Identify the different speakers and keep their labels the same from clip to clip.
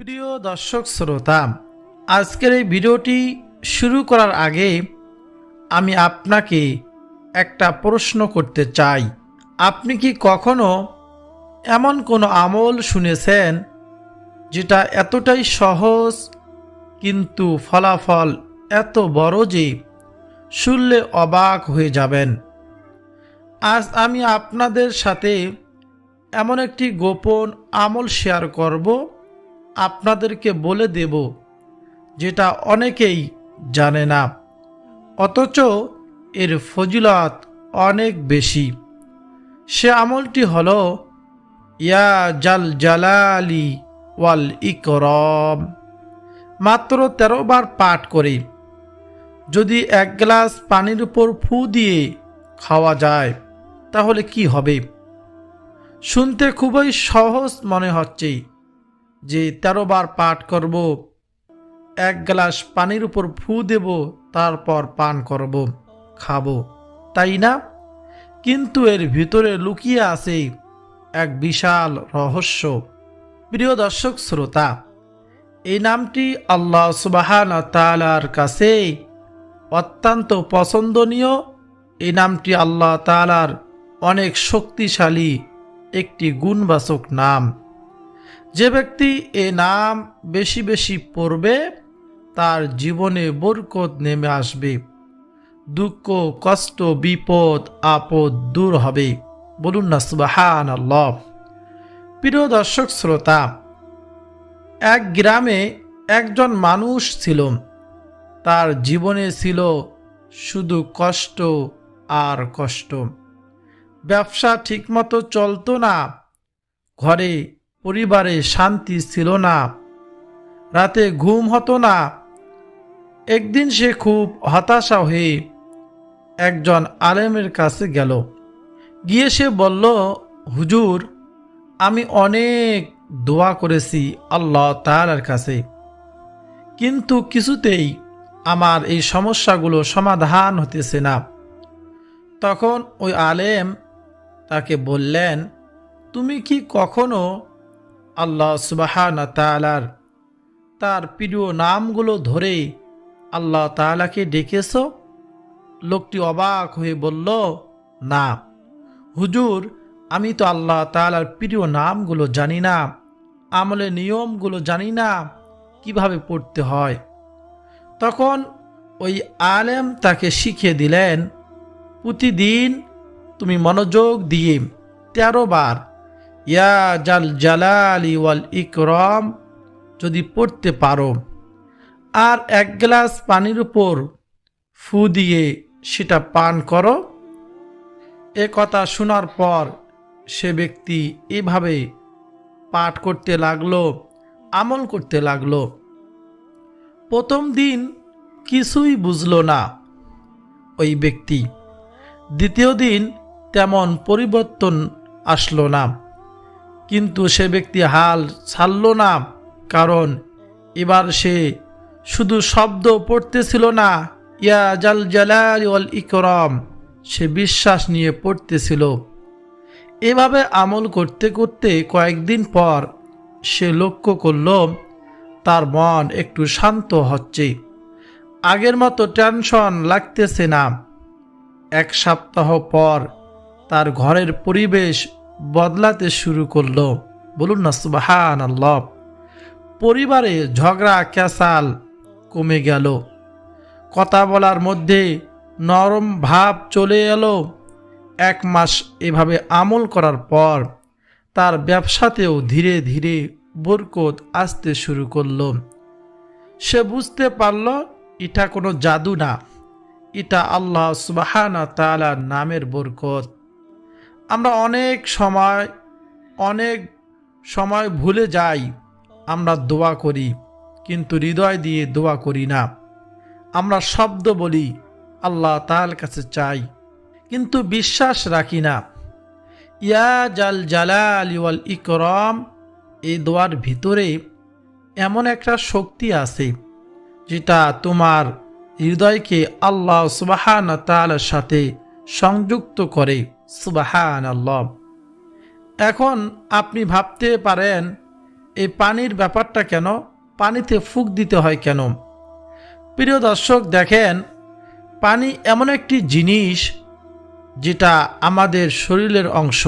Speaker 1: প্রিয় দর্শক শ্রোতা, আজকের এই ভিডিওটি শুরু করার আগে আমি আপনাকে একটা প্রশ্ন করতে চাই। আপনি কি কখনো এমন কোনো আমল শুনেছেন যেটা এতটাই সহজ কিন্তু ফলাফল এত বড় যে শুনলে অবাক হয়ে যাবেন? আজ আমি আপনাদের সাথে এমন একটি গোপন আমল শেয়ার করব, আপনাদেরকে বলে দেব যেটা অনেকেই জানে না, অথচ এর ফজিলত অনেক বেশি। সে আমলটি হলো ইয়া জাল জালালি ওয়াল ইকরাম। মাত্র 13 বার পাঠ করে যদি এক গ্লাস পানির উপর ফু দিয়ে খাওয়া যায় তাহলে কি হবে? শুনতে খুবই সহজ মনে হচ্ছে যে 13 বার পাঠ করব, এক গ্লাস পানির উপর ফু দেব, তারপর পান করব, খাবো, তাই না? কিন্তু এর ভিতরে লুকিয়ে আছে এক বিশাল রহস্য। প্রিয় দর্শক শ্রোতা, এই নামটি আল্লাহ সুবহানাহু ওয়া তাআলার কাছে অত্যন্ত পছন্দনীয়। এই নামটি আল্লাহ তাআলার অনেক শক্তিশালী একটি গুণবাচক নাম। যে ব্যক্তি এ নাম বেশি বেশি পড়বে তার জীবনে বরকত নেমে আসবে, দুঃখ কষ্ট বিপদ আপদ দূর হবে। বলুন না সুবহানাল্লাহ। প্রিয় দর্শক শ্রোতা, এক গ্রামে একজন মানুষ ছিল। তার জীবনে ছিল শুধু কষ্ট আর কষ্ট। ব্যবসা ঠিকমতো চলতো না, ঘরে পরিবারে শান্তি ছিল না, রাতে ঘুম হতো না। একদিন সে খুব হতাশা হয়ে একজন আলেমের কাছে গেল। গিয়ে সে বলল, হুজুর, আমি অনেক দোয়া করেছি আল্লাহ তাআলার কাছে, কিন্তু কিছুতেই আমার এই সমস্যাগুলো সমাধান হতেছে না। তখন ওই আলেম তাকে বললেন, তুমি কি কখনো আল্লাহ সুবহানাহু ওয়া তাআলার তার প্রিয় নামগুলো ধরে আল্লাহ তাআলাকে ডেকেছ? লোকটি অবাক হয়ে বলল, না হুজুর, আমি তো আল্লাহ তাআলার প্রিয় নামগুলো জানি না, আমলের নিয়মগুলো জানি না, কিভাবে পড়তে হয়। তখন ওই আলেম তাকে শিখিয়ে দিলেন, প্রতিদিন তুমি মনোযোগ দিয়ে 13 বার ইয়া জাল জালালি ওয়াল ইকরাম যদি পড়তে পারো, আর এক গ্লাস পানির উপর ফু দিয়ে সেটা পান করো। এ কথা শোনার পর সে ব্যক্তি এভাবে পাঠ করতে লাগলো, আমল করতে লাগলো। প্রথম দিন কিছুই বুঝলো না ওই ব্যক্তি। দ্বিতীয় দিন তেমন পরিবর্তন আসলো না, কিন্তু সে ব্যক্তি হাল ছাড়ল না, কারণ এবার সে শুধু শব্দ পড়তেছিল না, ইয়া জাল জালালি ওয়াল ইকরাম, সে বিশ্বাস নিয়ে পড়তেছিল। এভাবে আমল করতে করতে কয়েকদিন পর সে লক্ষ্য করল তার মন একটু শান্ত হচ্ছে, আগের মতো টেনশন লাগতেছে না। এক সপ্তাহ পর তার ঘরের পরিবেশ বদলাতে শুরু করলো। বলুন না সুবহানাল্লাহ। পরিবারে ঝগড়া ক্যাসাল কমে গেল, কথা বলার মধ্যে নরম ভাব চলে এলো। 1 মাস এভাবে আমল করার পর তার ব্যবসাতেও ধীরে ধীরে বরকত আসতে শুরু করলো। সে বুঝতে পারল এটা কোনো জাদু না, এটা আল্লাহ সুবহানাহু ওয়া তাআলার নামের বরকত। আমরা অনেক সময় ভুলে যাই। আমরা দোয়া করি কিন্তু হৃদয় দিয়ে দোয়া করি না। আমরা শব্দ বলি, আল্লাহ তাআলার কাছে চাই, কিন্তু বিশ্বাস রাখি না। ইয়া জাল জালালি ওয়াল ইকরাম, এই দোয়ার ভিতরে এমন একটা শক্তি আছে যেটা তোমার হৃদয়কে আল্লাহ সুবহানাহু ওয়া তাআলার সাথে সংযুক্ত করে। সুবহানাল্লাহ। এখন আপনি ভাবতে পারেন এই পানির ব্যাপারটা কেন, পানিতে ফুঁক দিতে হয় কেন? প্রিয় দর্শক, দেখেন, পানি এমন একটি জিনিস যেটা আমাদের শরীরের অংশ।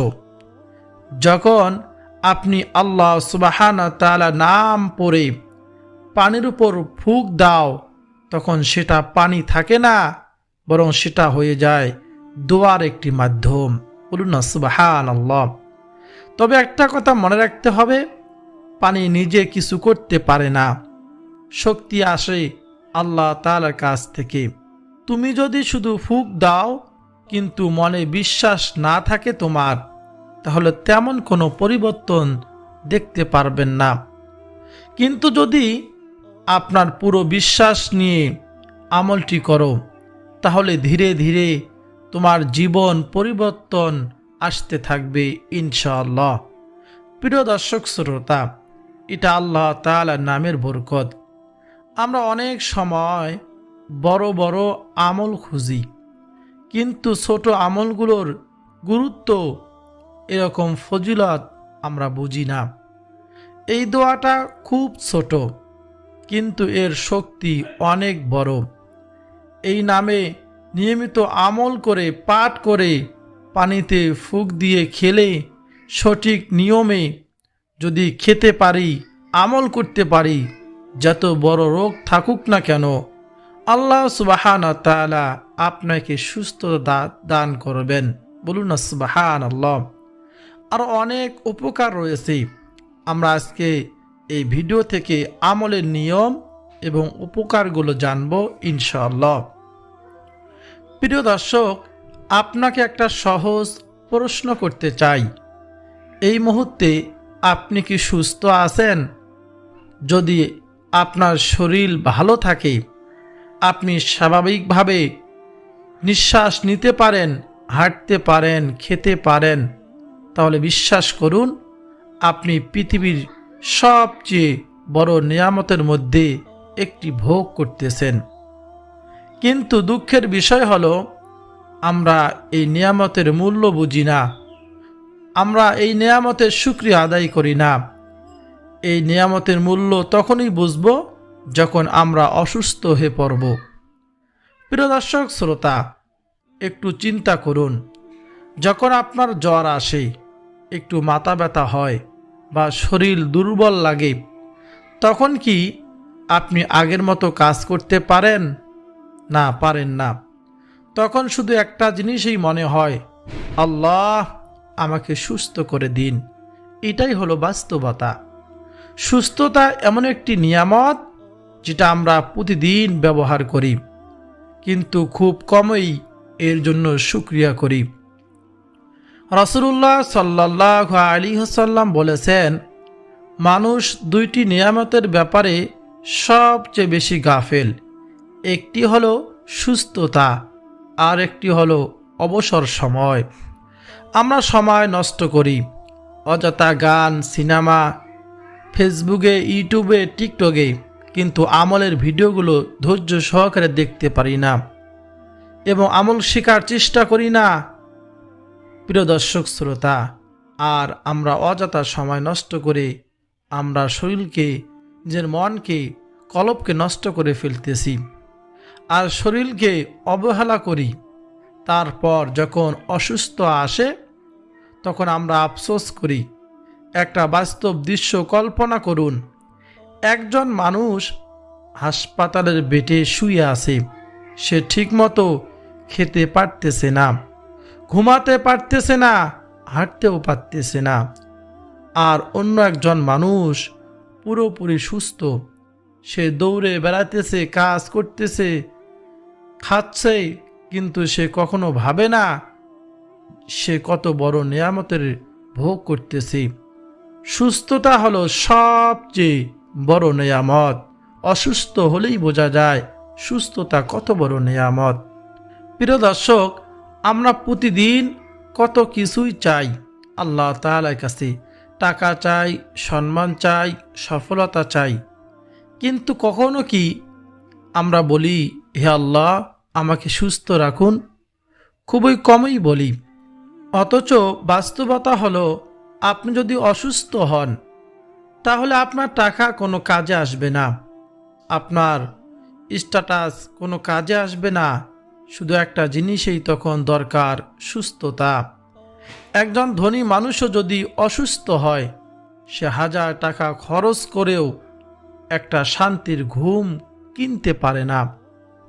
Speaker 1: যখন আপনি আল্লাহ সুবহানাহু ওয়া তাআলা নাম পড়ে পানির উপর ফুঁক দাও, তখন সেটা পানি থাকে না, বরং সেটা হয়ে যায় দোয়ার একটি মাধ্যম। বলুন না সুবহানাল্লাহ। তবে একটা কথা মনে রাখতে হবে, পানি নিজে কিছু করতে পারে না, শক্তি আসে আল্লাহ তাআলার কাছ থেকে। তুমি যদি শুধু ফুঁক দাও কিন্তু মনে বিশ্বাস না থাকে তোমার, তাহলে তেমন কোনো পরিবর্তন দেখতে পারবেন না। কিন্তু যদি আপনার পুরো বিশ্বাস নিয়ে আমলটি করো, তাহলে ধীরে ধীরে তোমার জীবন পরিবর্তন আসতে থাকবে ইনশাআল্লাহ। প্রিয় দর্শক শ্রোতা, এটা আল্লাহ তাআলার নামের বরকত। আমরা অনেক সময় বড় বড় আমল খুঁজি, কিন্তু ছোট আমলগুলোর গুরুত্ব, এরকম ফজিলত আমরা বুঝি না। এই দোয়াটা খুব ছোট, কিন্তু এর শক্তি অনেক বড়। এই নামে নিয়মিত আমল করে, পাঠ করে, পানিতে ফুঁক দিয়ে খেলে, সঠিক নিয়মে যদি খেতে পারি, আমল করতে পারি, যত বড় রোগ থাকুক না কেন, আল্লাহ সুবহানাহু ওয়া তাআলা আপনাকে সুস্থতা দান করবেন। বলুন না সুবহানাল্লাহ। আর অনেক উপকার রয়েছে। আমরা আজকে এই ভিডিও থেকে আমলের নিয়ম এবং উপকারগুলো জানব ইনশাআল্লাহ। প্রিয় দর্শক, আপনাকে একটা সহজ প্রশ্ন করতে চাই। এই মুহূর্তে আপনি কি সুস্থ আছেন? যদি আপনার শরীর ভালো থাকে, আপনি স্বাভাবিকভাবে নিঃশ্বাস নিতে পারেন, হাঁটতে পারেন, খেতে পারেন, তাহলে বিশ্বাস করুন, আপনি পৃথিবীর সবচেয়ে বড় নিয়ামতের মধ্যে একটি ভোগ করতেছেন। কিন্তু দুঃখের বিষয় হলো, আমরা এই নিয়ামতের মূল্য বুঝি না, আমরা এই নিয়ামতের শুকরিয়া আদায় করি না। এই নিয়ামতের মূল্য তখনই বুঝব যখন আমরা অসুস্থ হয়ে পড়ব। প্রিয় দর্শক শ্রোতা, একটু চিন্তা করুন, যখন আপনার জ্বর আসে, একটু মাথা ব্যথা হয় বা শরীর দুর্বল লাগে, তখন কি আপনি আগের মতো কাজ করতে পারেন? না, পারেন না। তখন শুধু একটা জিনিসই মনে হয়, আল্লাহ আমাকে সুস্থ করে দিন। এটাই হলো বাস্তবতা। সুস্থতা এমন একটি নিয়ামত যেটা আমরা প্রতিদিন ব্যবহার করি, কিন্তু খুব কমই এর জন্য শুকরিয়া করি। রাসূলুল্লাহ সাল্লাল্লাহু আলাইহি ওয়াসাল্লাম বলেছেন, মানুষ দুইটি নিয়ামতের ব্যাপারে সবচেয়ে বেশি গাফেল। একটি হলো সুস্থতা, আর একটি হলো অবসর সময়। আমরা সময় নষ্ট করি অযথা গান, সিনেমা, ফেসবুকে, ইউটিউবে, টিকটকে, কিন্তু আমলের ভিডিওগুলো ধৈর্য সহকারে দেখতে পারি না এবং আমল শেখার চেষ্টা করি না। প্রিয় দর্শক শ্রোতা, আর আমরা অযথা সময় নষ্ট করে আমরা শরীরকে, নিজের মনকে, কলবকে নষ্ট করে ফেলতেছি, আর শরীরকে অবহেলা করি। তারপর যখন অসুস্থ আসে, তখন আমরা আফসোস করি। একটা বাস্তব দৃশ্য কল্পনা করুন, একজন মানুষ হাসপাতালের বেডে শুয়ে আছে, সে ঠিকমতো খেতে পারতেছে না, ঘুমাতে পারতেছে না, হাঁটতেও পারতেছে না। আর অন্য একজন মানুষ পুরোপুরি সুস্থ, সে দৌড়ে বেড়াতেছে, কাজ করতেছে, খাচ্ছে, কিন্তু সে কখনো ভাবে না সে কত বড় নিয়ামতের ভোগ করতেছে। সুস্থতা হলো সবচেয়ে বড় নিয়ামত। অসুস্থ হলেই বোঝা যায় সুস্থতা কত বড় নিয়ামত। প্রিয় দর্শক, আমরা প্রতিদিন কত কিছুই চাই আল্লাহ তাআলার কাছে। টাকা চাই, সম্মান চাই, সফলতা চাই, কিন্তু কখনো কি আমরা বলি, হে আল্লাহ আমাকে সুস্থ রাখুন? খুবই কমই বলি। অথচ বাস্তবতা হলো, আপনি যদি অসুস্থ হন, তাহলে আপনার টাকা কোনো কাজে আসবে না, আপনার স্ট্যাটাস কোনো কাজে আসবে না। শুধু একটা জিনিসই তখন দরকার, সুস্থতা। একজন ধনী মানুষও যদি অসুস্থ হয়, সে 1000 টাকা খরচ করেও একটা শান্তির ঘুম কিনতে পারে না।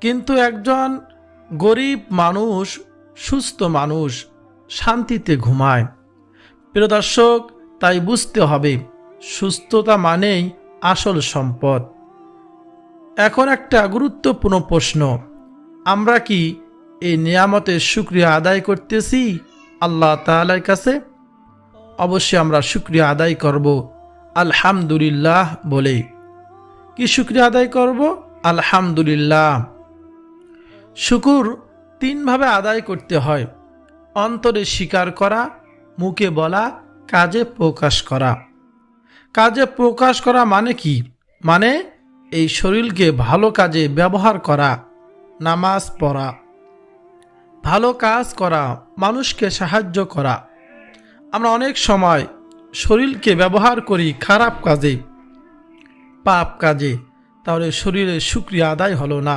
Speaker 1: কিন্তু একজন গরিব মানুষ, সুস্থ মানুষ শান্তিতে ঘুমায়। প্রিয় দর্শক, তাই বুঝতে হবে সুস্থতা মানেই আসল সম্পদ। এখন একটা গুরুত্বপূর্ণ প্রশ্ন, আমরা কি এই নিয়ামতের শুকরিয়া আদায় করতেছি আল্লাহ তাআলার কাছে? অবশ্যই আমরা শুকরিয়া আদায় করব আলহামদুলিল্লাহ বলে। কি শুকরিয়া আদায় করব? আলহামদুলিল্লাহ। শুকুর 3 ভাবে আদায় করতে হয়: অন্তরে স্বীকার করা, মুখে বলা, কাজে প্রকাশ করা। কাজে প্রকাশ করা মানে কি? মানে এই শরীরকে ভালো কাজে ব্যবহার করা, নামাজ পড়া, ভালো কাজ করা, মানুষকে সাহায্য করা। আমরা অনেক সময় শরীরকে ব্যবহার করি খারাপ কাজে, পাপ কাজে, তাহলে শরীরের শুকরিয়া আদায় হলো না।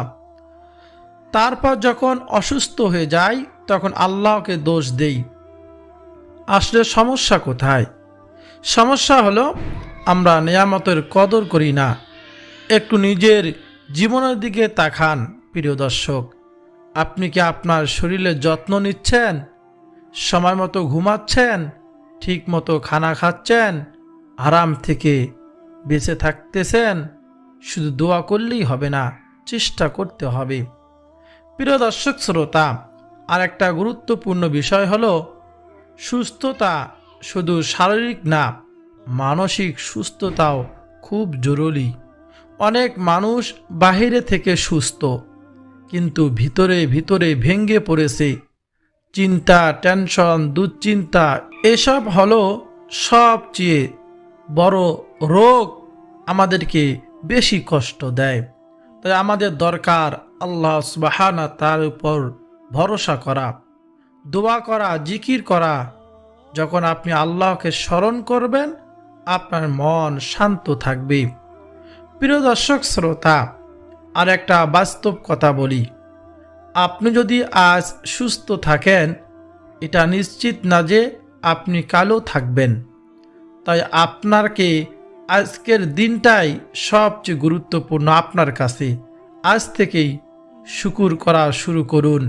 Speaker 1: তারপর যখন অসুস্থ হয়ে যাই তখন আল্লাহকে দোষ দেই। আসলে সমস্যা কোথায়? সমস্যা হলো আমরা নিয়ামতের কদর করি না। একটু নিজের জীবনের দিকে তাকান প্রিয় দর্শক। আপনি কি আপনার শরীরের যত্ন নিচ্ছেন? সময় মতো ঘুমাচ্ছেন? ঠিক মতো খানা খাচ্ছেন? আরাম থেকে বেঁচে থাকতেছেন? শুধু দোয়া করলেই হবে না, চেষ্টা করতে হবে। প্রিয় দর্শক শ্রোতা, আর একটা গুরুত্বপূর্ণ বিষয় হলো সুস্থতা শুধু শারীরিক না, মানসিক সুস্থতাও খুব জরুরি। অনেক মানুষ বাহিরে থেকে সুস্থ, কিন্তু ভিতরে ভিতরে ভেঙে পড়েছে। চিন্তা, টেনশন, দুশ্চিন্তা এসব হলো সবচেয়ে বড় রোগ, আমাদেরকে বেশি কষ্ট দেয়। তাই আমাদের দরকার আল্লাহ সুবহানাহু তার উপর ভরসা করা, দোয়া করা, জিকির করা। যখন আপনি আল্লাহকে স্মরণ করবেন, আপনার মন শান্ত থাকবে। প্রিয় দর্শক শ্রোতা, আর একটা বাস্তব কথা বলি, আপনি যদি আজ সুস্থ থাকেন, এটা নিশ্চিত না যে আপনি কালও থাকবেন। তাই আপনাকে আজকের দিনটাই সবচেয়ে গুরুত্বপূর্ণ আপনার কাছে। আজ থেকেই শুকুর করা শুরু করুন।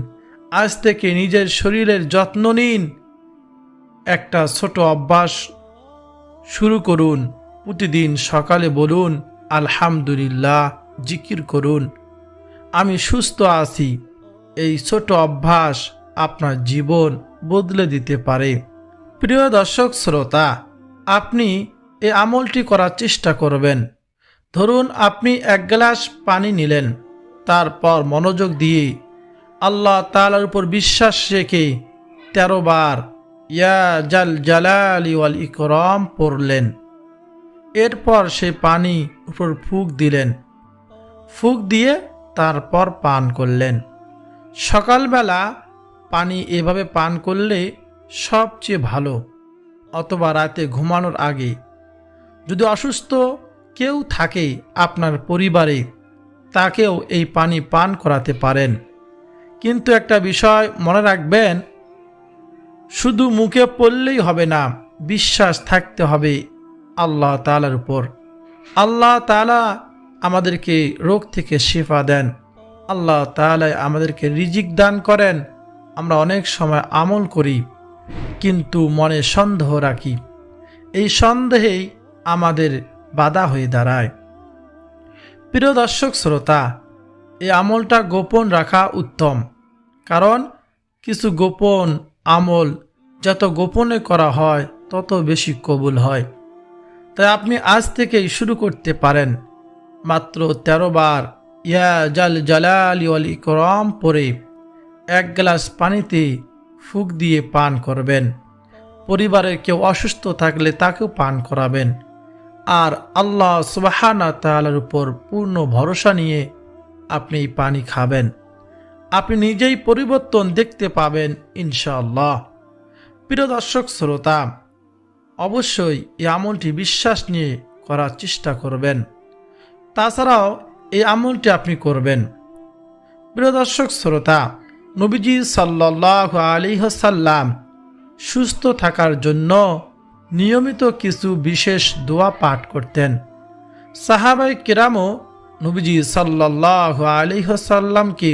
Speaker 1: আজ থেকে নিজের শরীরের যত্ন নিন। একটা ছোট অভ্যাস শুরু করুন। প্রতিদিন সকালে বলুন আলহামদুলিল্লাহ, জিকির করুন আমি সুস্থ আছি। এই ছোট অভ্যাস আপনার জীবন বদলে দিতে পারে। প্রিয় দর্শক শ্রোতা, আপনি এই আমলটি করার চেষ্টা করবেন। ধরুন আপনি 1 গ্লাস পানি নিলেন, তারপর মনোযোগ দিয়ে আল্লাহ তাআলার উপর বিশ্বাস রেখে 13 বার ইয়া জাল জালালি ওয়াল ইকরাম পড়লেন। এরপর সে পানি উপর ফুঁক দিলেন, ফুঁক দিয়ে তারপর পান করলেন। সকালবেলা পানি এভাবে পান করলে সবচেয়ে ভালো, অথবা রাতে ঘুমানোর আগে। যদি অসুস্থ কেউ থাকে আপনার পরিবারে, তাকেও এই পানি পান করাতে পারেন। কিন্তু একটা বিষয় মনে রাখবেন, শুধু মুখে পড়লেই হবে না, বিশ্বাস থাকতে হবে আল্লাহ তাআলার উপর। আল্লাহ তাআলা আমাদেরকে রোগ থেকে শিফা দেন, আল্লাহ তাআলা আমাদেরকে রিজিক দান করেন। আমরা অনেক সময় আমল করি কিন্তু মনে সন্দেহ রাখি, এই সন্দেহেই আমাদের বাধা হয়ে দাঁড়ায়। প্রিয় দর্শক শ্রোতা, এই আমলটা গোপন রাখা উত্তম, কারণ কিছু গোপন আমল যত গোপনে করা হয় তত বেশি কবুল হয়। তাই আপনি আজ থেকেই শুরু করতে পারেন। মাত্র 13 বার ইয়া জাল জালালি ওয়াল ইকরাম পরে 1 গ্লাস পানিতে ফুঁক দিয়ে পান করবেন। পরিবারের কেউ অসুস্থ থাকলে তাকেও পান করাবেন। আর আল্লাহ সুবহানাহু তাআলার উপর পূর্ণ ভরসা নিয়ে আপনি এই পানি খাবেন। আপনি নিজেই পরিবর্তন দেখতে পাবেন ইনশাআল্লাহ। প্রিয় দর্শক শ্রোতা, অবশ্যই এই আমলটি বিশ্বাস নিয়ে করার চেষ্টা করবেন। তাছাড়াও এই আমলটি আপনি করবেন। প্রিয় দর্শক শ্রোতা, নবীজি সাল্লাল্লাহু আলাইহি ওয়াসাল্লাম সুস্থ থাকার জন্য নিয়মিত কিছু বিশেষ দোয়া পাঠ করতেন। সাহাবায়ে কেরামও নবীজি সাল্লাল্লাহু আলাইহি ওয়াসাল্লামকে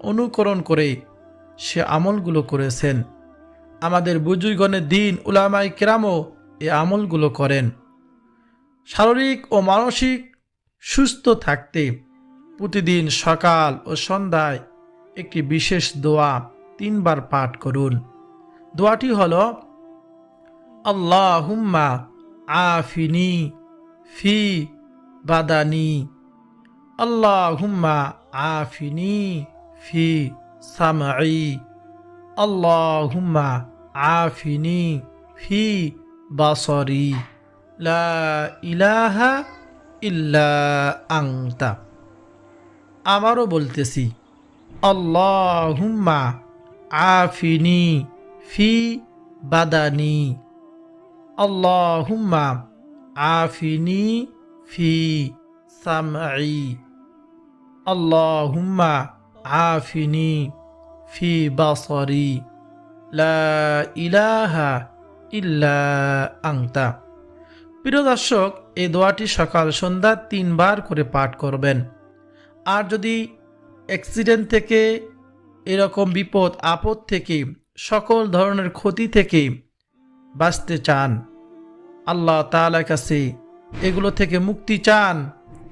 Speaker 1: অনুকরণ করে সে আমলগুলো করেছেন। আমাদের বুজুর্গণের দিন উলামায়ে কেরামও এই আমলগুলো করেন। শারীরিক ও মানসিক সুস্থ থাকতে প্রতিদিন সকাল ও সন্ধ্যায় একটি বিশেষ দোয়া 3 বার পাঠ করুন। দোয়াটি হলো, আল্লাহুম্মা আফিনি ফি বাদানি, আল্লাহুম্মা আফিনি ফি সামঈ, আল্লাহুম্মা আফিনি ফি বাসরি, লা ইলাহা ইল্লা আনতা। আমারও বলতেছি, আল্লাহুম্মা আফিনি ফি বাদানি, আল্লাহুম্মা আফিনি ফি সামঈ, আল্লাহুম্মা আফিনি ফি বাসরি, লা ইলাহা ইল্লা আনতা। প্রিয় দর্শক, এই দোয়াটি সকাল সন্ধ্যা 3 বার করে পাঠ করবেন। আর যদি অ্যাক্সিডেন্ট থেকে, এরকম বিপদ আপদ থেকে, সকল ধরনের ক্ষতি থেকে বাঁচতে চান, আল্লাহ তাআলার কাছে এগুলো থেকে মুক্তি চান,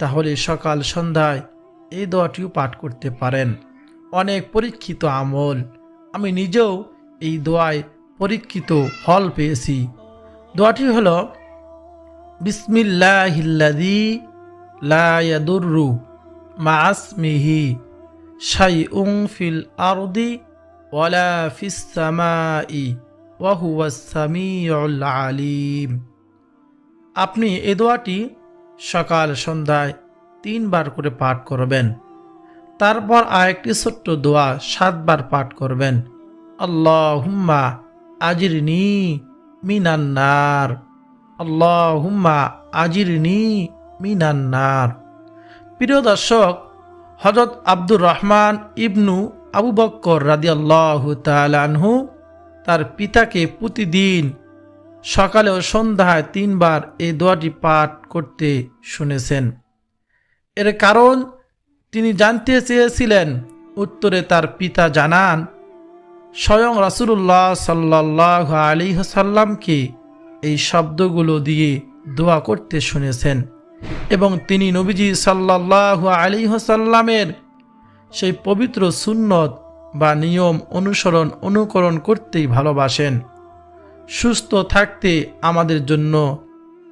Speaker 1: তাহলে সকাল সন্ধ্যায় এই দোয়াটিও পাঠ করতে পারেন। অনেক পরীক্ষিত আমল, আমি নিজেও এই দোয়ায় পরীক্ষিত ফল পেয়েছি। দোয়াটি হলো, বিসমিল্লাহিল্লাযী লা ইয়াদুররু মা'আসমিহি শাইউন ফিল আরদি ওয়ালা ফিস সামাই ওয়া হুয়াস সামিউল আলিম। আপনি এই দোয়াটি সকাল সন্ধ্যায় 3 বার করে পাঠ করবেন। তারপর আরেকটি ছোট্ট দোয়া 7 বার পাঠ করবেন, আল্লাহুম্মা আজিরনি মিনান নার, আল্লাহুম্মা আজিরনি মিনান নার। প্রিয় দর্শক, হযরত আব্দুর রহমান ইবনু আবু বকর রাদিয়াল্লাহু তাআলা আনহু তার পিতাকে প্রতিদিন সকালে ও সন্ধ্যায় 3 বার এই দোয়াটি পাঠ করতে শুনেছেন। এর কারণ তিনি জানতে চেয়েছিলেন। উত্তরে তার পিতা জানান, স্বয়ং রাসূলুল্লাহ সাল্লাল্লাহু আলাইহি ওয়াসাল্লামকে এই শব্দগুলো দিয়ে দোয়া করতে শুনেছেন এবং তিনি নবীজি সাল্লাল্লাহু আলাইহি ওয়াসাল্লামের সেই পবিত্র সুন্নত বা নিয়ম অনুকরণ করতেই ভালোবাসেন। সুস্থ থাকতে আমাদের জন্য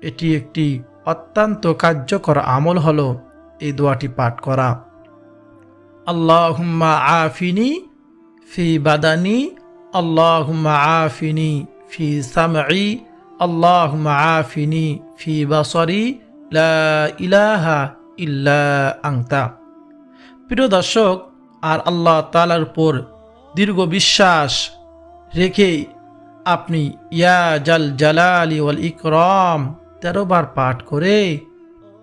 Speaker 1: এটি একটি অত্যন্ত কার্যকর আমল হলো এই দোয়াটি পাঠ করা। আল্লাহুম্মা আফিনি ফি বাদানি, আল্লাহুম্মা আফিনি ফি সামঈ, আল্লাহুম্মা আফিনি ফি বাসরি, লা ইলাহা ইল্লা আনতা। প্রিয় দর্শক, আর আল্লাহ তাআলার উপর দীর্ঘ বিশ্বাস রেখে আপনি ইয়া জাল জালালি ওয়াল ইকরাম 13 বার পাঠ করে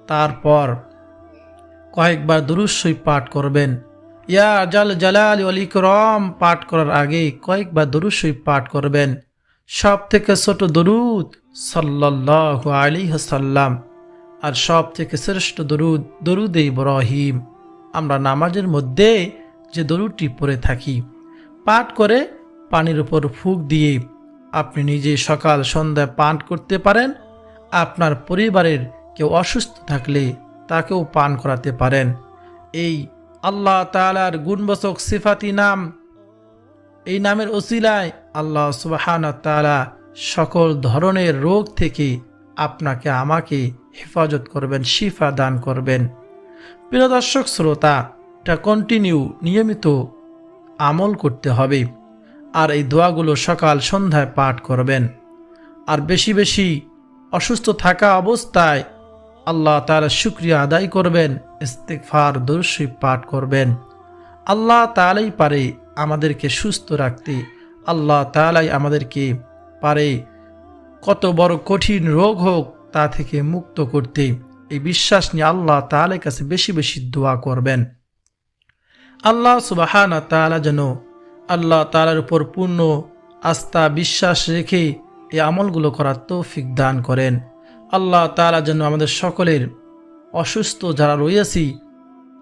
Speaker 1: তারপর কয়েকবার দুরূদ শরীফ পাঠ করবেন। ইয়া জাল জালালি ওয়াল ইকরাম পাঠ করার আগে কয়েকবার দুরূদ শরীফ পাঠ করবেন। সব থেকে ছোট দরুদ সাল্লাল্লাহু আলাইহি ওয়াসাল্লাম, আর সব থেকে শ্রেষ্ঠ দরুদে ইব্রাহিম। আমরা নামাজের মধ্যে যে দরুদটি পড়ে থাকি, পাঠ করে পানির উপর ফুঁক দিয়ে আপনি নিজে সকাল সন্ধ্যায় পান করতে পারেন। আপনার পরিবারের কেউ অসুস্থ থাকলে তাকেও পান করাতে পারেন। এই আল্লাহ তাআলার গুণবাচক সিফাতি নাম, এই নামের ওসিলায় আল্লাহ সুবহানাহু ওয়া তাআলা সকল ধরনের রোগ থেকে আপনাকে আমাকে হেফাজত করবেন, শিফা দান করবেন। প্রিয় দর্শক শ্রোতা, এটা নিয়মিত আমল করতে হবে। আর এই দোয়াগুলো সকাল সন্ধ্যায় পাঠ করবেন। আর বেশি বেশি অসুস্থ থাকা অবস্থায় আল্লাহ তাআলার শুকরিয়া আদায় করবেন, ইস্তিগফার দুরূদ শরীফ পাঠ করবেন। আল্লাহ তাআলাই পারে আমাদেরকে সুস্থ রাখতে। আল্লাহ তাআলাই আমাদেরকে পারে, কত বড় কঠিন রোগ হোক তা থেকে মুক্ত করতে। এই বিশ্বাস নিয়ে আল্লাহ তাআলার কাছে বেশি বেশি দোয়া করবেন। আল্লাহ সুবহানাহু ওয়া তাআলা যেন আল্লাহ তাআলার উপর পূর্ণ আস্থা বিশ্বাস রেখে এই আমলগুলো করার তৌফিক দান করেন। আল্লাহ তাআলা যেন আমাদের সকলের অসুস্থ যারা রয়েছি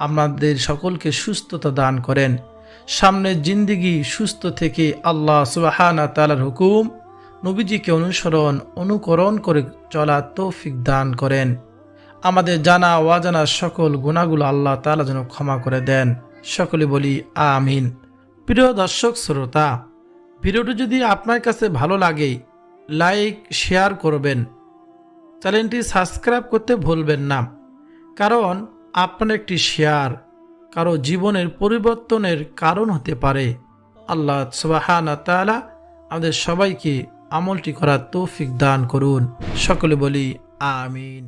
Speaker 1: আমাদের সকলকে সুস্থতা দান করেন। সামনের জিন্দেগি সুস্থ থেকে আল্লাহ সুবহানাহু ওয়া তাআলার হুকুম নবীজিকে অনুকরণ করে চলার তৌফিক দান করেন। আমাদের জানা অজানা সকল গুনাহগুলো আল্লাহ তাআলা যেন ক্ষমা করে দেন। সকলে বলি আমিন। প্রিয় দর্শক শ্রোতা, ভিডিওটি যদি আপনার কাছে ভালো লাগে লাইক শেয়ার করবেন, চ্যানেলটি সাবস্ক্রাইব করতে ভুলবেন না, কারণ আপনার একটি শেয়ার কারো জীবনের পরিবর্তনের কারণ হতে পারে। আল্লাহ সুবহানাহু ওয়া তাআলা আমাদের সবাইকে আমলটি করার তৌফিক দান করুন। সকলে বলি আমিন।